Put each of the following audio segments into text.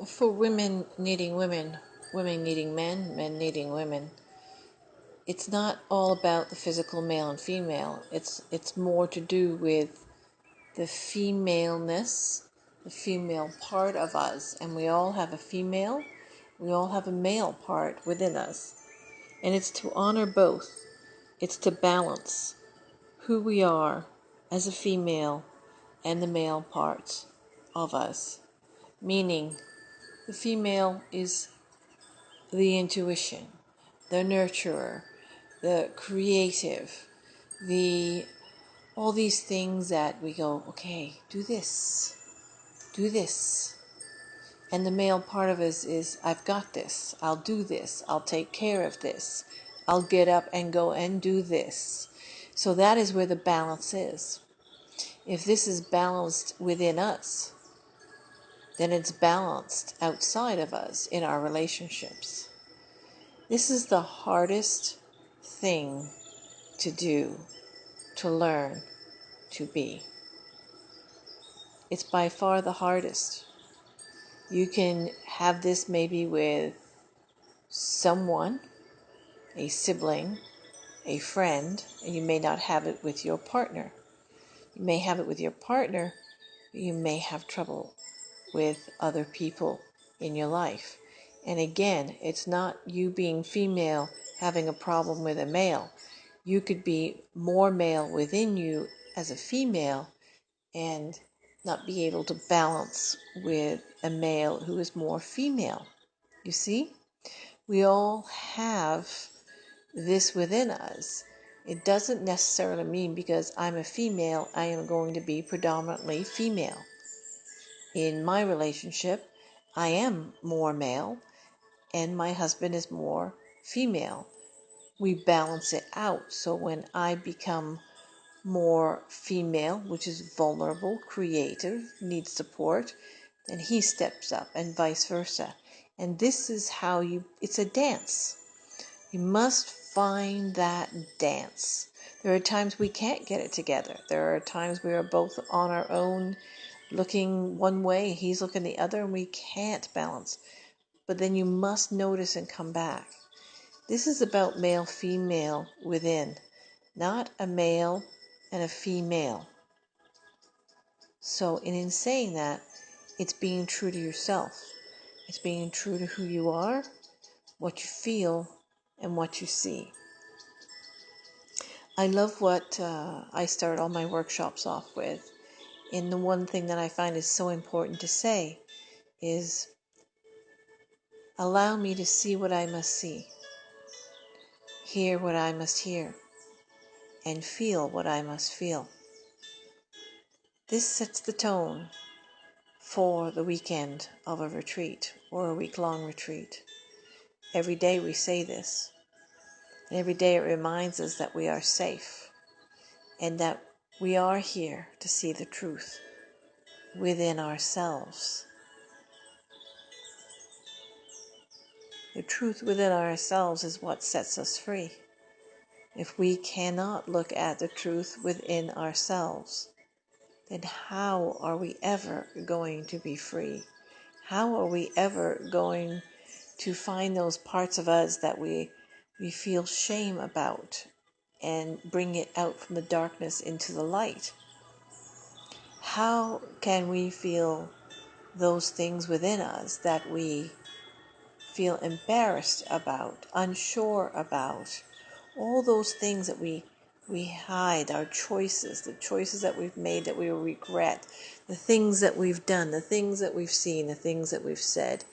for women needing women, women needing men, men needing women, it's not all about the physical male and female. It's more to do with the femaleness, the female part of us. And we all have a female, we all have a male part within us. And it's to honor both. It's to balance who we are as a female and the male parts of us. Meaning, the female is the intuition, the nurturer, the creative, all these things that we go, okay, do this, do this. And the male part of us is, I've got this, I'll do this, I'll take care of this, I'll get up and go and do this. So that is where the balance is. If this is balanced within us, then it's balanced outside of us in our relationships. This is the hardest thing to do, to learn, to be. It's by far the hardest. You can have this maybe with someone, a sibling, a friend, and you may not have it with your partner. You may have it with your partner, but you may have trouble with other people in your life. And again, it's not you being female having a problem with a male. You could be more male within you as a female and not be able to balance with a male who is more female. You see? We all have this within us. It doesn't necessarily mean because I'm a female, I am going to be predominantly female. In my relationship, I am more male and my husband is more female. We balance it out. So when I become more female, which is vulnerable, creative, needs support, then he steps up and vice versa. And this is how it's a dance. You must find that dance. There are times we can't get it together. There are times we are both on our own, looking one way, he's looking the other, and we can't balance. But then you must notice and come back. This is about male-female within, not a male and a female. So in saying that, it's being true to yourself. It's being true to who you are, what you feel, and what you see. I love what I start all my workshops off with. And the one thing that I find is so important to say is, allow me to see what I must see, hear what I must hear, and feel what I must feel. This sets the tone for the weekend of a retreat or a week-long retreat. Every day we say this, and every day it reminds us that we are safe and that we are here to see the truth within ourselves. The truth within ourselves is what sets us free. If we cannot look at the truth within ourselves, then how are we ever going to be free? How are we ever going to find those parts of us that we feel shame about and bring it out from the darkness into the light? How can we feel those things within us that we feel embarrassed about, unsure about? All those things that we hide, our choices, the choices that we've made that we regret, the things that we've done, the things that we've seen, the things that we've said,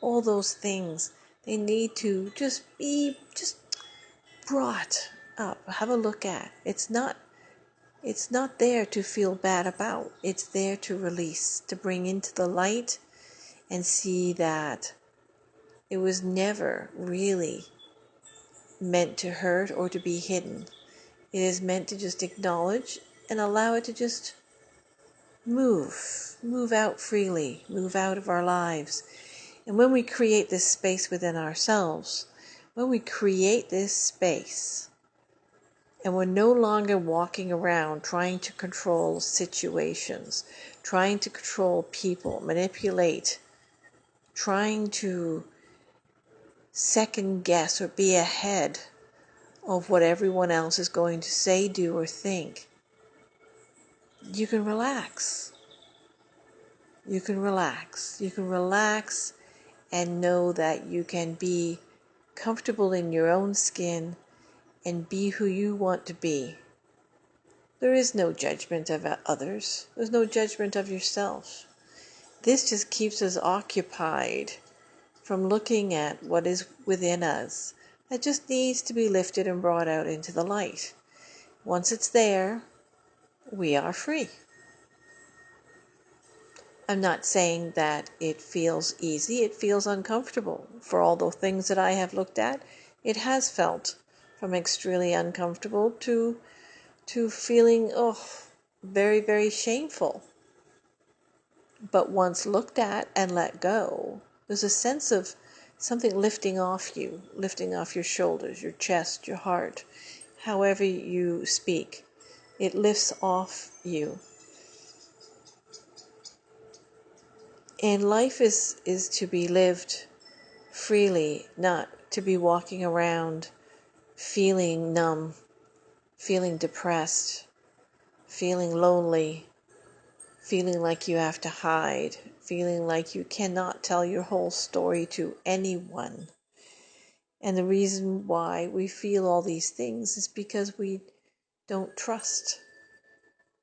all those things, they need to just be brought up, have a look at. It's not there to feel bad about. It's there to release, to bring into the light and see that it was never really meant to hurt or to be hidden. It is meant to just acknowledge and allow it to just move out freely, move out of our lives. And when we create this space within ourselves, when we create this space, and we're no longer walking around trying to control situations, trying to control people, manipulate, trying to second guess or be ahead of what everyone else is going to say, do, or think, you can relax. You can relax. You can relax and know that you can be comfortable in your own skin and be who you want to be. There is no judgment of others. There's no judgment of yourself. This just keeps us occupied from looking at what is within us that just needs to be lifted and brought out into the light. Once it's there, we are free. I'm not saying that it feels easy. It feels uncomfortable. For all the things that I have looked at, it has felt from extremely uncomfortable to feeling, very, very shameful. But once looked at and let go, there's a sense of something lifting off you, lifting off your shoulders, your chest, your heart, however you speak. It lifts off you. And life is to be lived freely, not to be walking around feeling numb, feeling depressed, feeling lonely, feeling like you have to hide, feeling like you cannot tell your whole story to anyone. And the reason why we feel all these things is because we don't trust.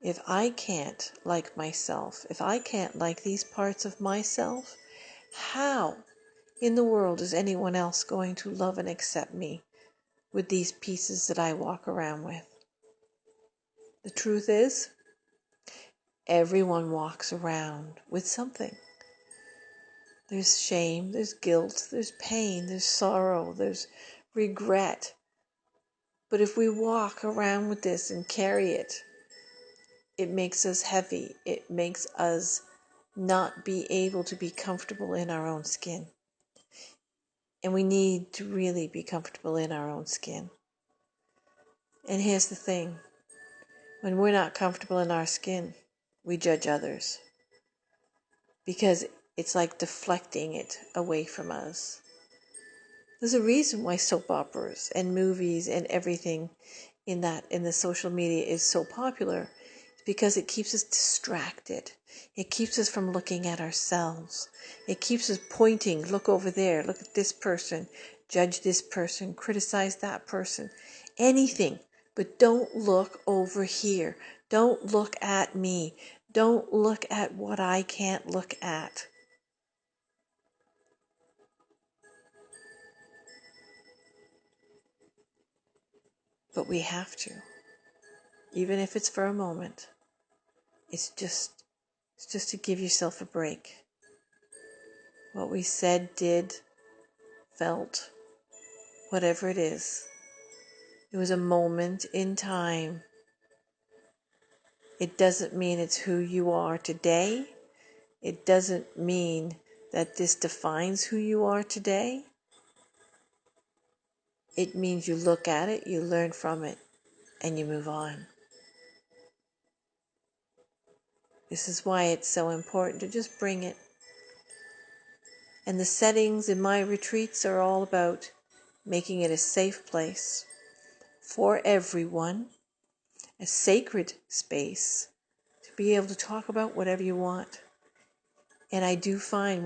If I can't like myself, if I can't like these parts of myself, how in the world is anyone else going to love and accept me with these pieces that I walk around with? The truth is, everyone walks around with something. There's shame, there's guilt, there's pain, there's sorrow, there's regret. But if we walk around with this and carry it, it makes us heavy. It makes us not be able to be comfortable in our own skin. And we need to really be comfortable in our own skin. And here's the thing. When we're not comfortable in our skin, we judge others. Because it's like deflecting it away from us. There's a reason why soap operas and movies and everything in the social media is so popular. Because it keeps us distracted. It keeps us from looking at ourselves. It keeps us pointing, look over there, look at this person, judge this person, criticize that person, anything. But don't look over here. Don't look at me. Don't look at what I can't look at. But we have to. Even if it's for a moment. It's just to give yourself a break. What we said, did, felt, whatever it is. It was a moment in time. It doesn't mean it's who you are today. It doesn't mean that this defines who you are today. It means you look at it, you learn from it, and you move on. This is why it's so important to just bring it. And the settings in my retreats are all about making it a safe place for everyone, a sacred space to be able to talk about whatever you want. And I do find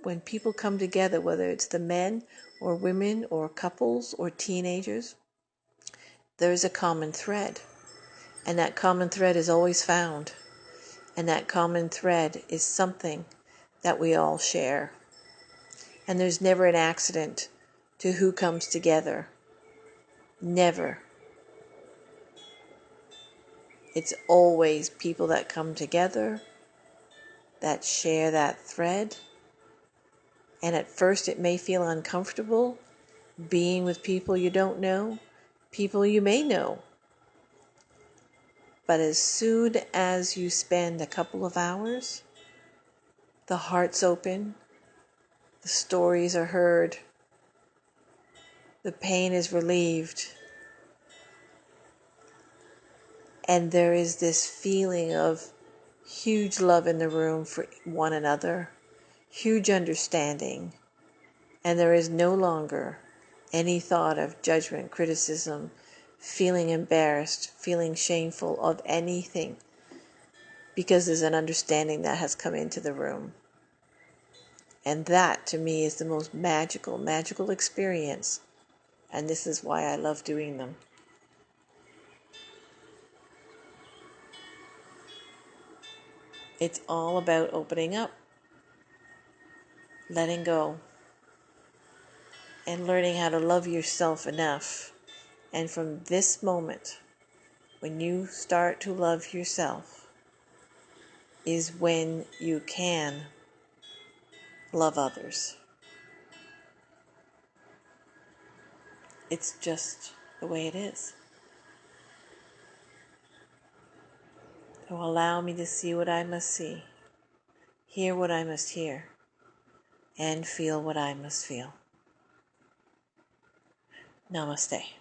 when people come together, whether it's the men or women or couples or teenagers, there's a common thread. And that common thread is always found. And that common thread is something that we all share. And there's never an accident to who comes together. Never. It's always people that come together, that share that thread. And at first it may feel uncomfortable being with people you don't know, people you may know. But as soon as you spend a couple of hours, the heart's open, the stories are heard, the pain is relieved, and there is this feeling of huge love in the room for one another, huge understanding, and there is no longer any thought of judgment, criticism, feeling embarrassed, feeling shameful of anything, because there's an understanding that has come into the room. And that, to me, is the most magical experience. And this is why I love doing them. It's all about opening up, letting go, and learning how to love yourself enough. And from this moment, when you start to love yourself, is when you can love others. It's just the way it is. So allow me to see what I must see, hear what I must hear, and feel what I must feel. Namaste.